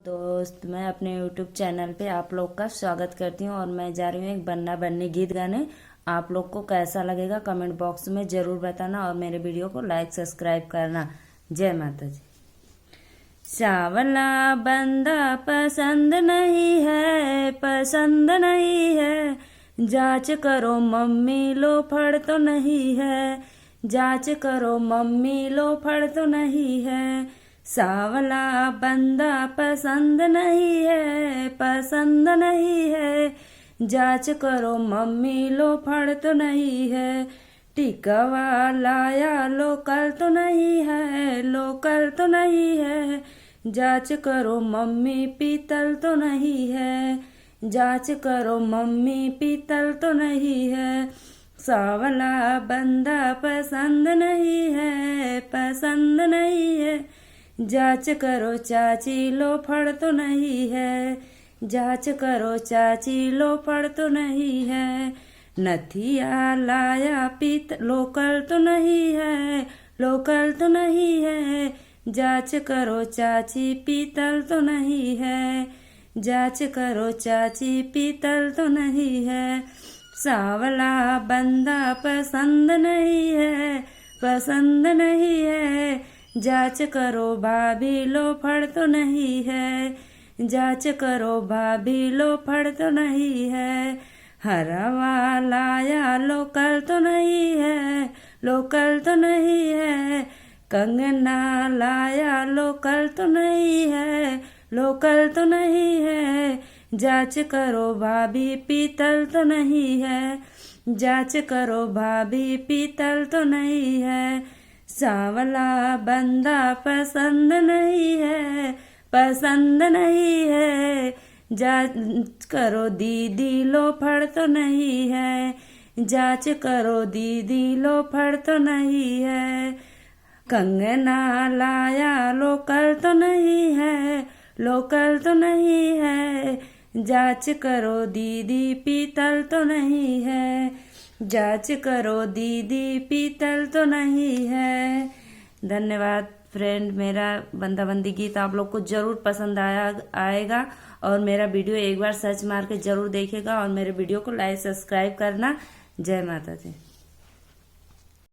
दोस्त, मैं अपने YouTube चैनल पे आप लोग का स्वागत करती हूँ और मैं जा रही हूँ एक बन्ना बन्नी गीत गाने। आप लोग को कैसा लगेगा कमेंट बॉक्स में ज़रूर बताना और मेरे वीडियो को लाइक सब्सक्राइब करना। जय माता जी। सावला बंदा पसंद नहीं है, पसंद नहीं है, जांच करो मम्मी लो फड़ तो नहीं है, जांच करो मम्मी लो फड़ तो नहीं है। सावला बंदा पसंद नहीं है, पसंद नहीं है, जांच करो मम्मी लो फड़ तो नहीं है। टिकवा लाया लोकल तो नहीं है, लोकल तो नहीं है, जांच करो मम्मी पीतल तो नहीं है, जांच करो मम्मी पीतल तो नहीं है। सावला बंदा पसंद नहीं है, पसंद नहीं है, जांच करो चाची लो फड़ तो नहीं है, जांच करो चाची लो फड़ तो नहीं है। नथिया लाया पीत लोकल तो नहीं है, लोकल तो नहीं है, जांच करो चाची पीतल तो नहीं है, जांच करो चाची पीतल तो नहीं है। सावला बंदा पसंद नहीं है, पसंद नहीं है, जांच करो भाभी लो फड़ तो नहीं है, जांच करो भाभी लो फड़ तो नहीं है। हरवा लाया लोकल तो नहीं है, लोकल तो नहीं है, कंगना लाया लोकल तो नहीं है, लोकल तो नहीं है, जांच करो भाभी पीतल तो नहीं है, जांच करो भाभी पीतल तो नहीं है। सावला बंदा पसंद नहीं है, पसंद नहीं है, जांच करो दीदी लो फड़ तो नहीं है, जांच करो दीदी लो फड़ तो नहीं है। कंगना लाया लोकल तो नहीं है, लोकल तो नहीं है, जांच करो दीदी पीतल तो नहीं है, जांच करो दीदी पीतल तो नहीं है। धन्यवाद फ्रेंड। मेरा बंदा बंदी गीत आप लोग को जरूर पसंद आएगा और मेरा वीडियो एक बार सर्च मार के जरूर देखेगा और मेरे वीडियो को लाइक सब्सक्राइब करना। जय माता दी।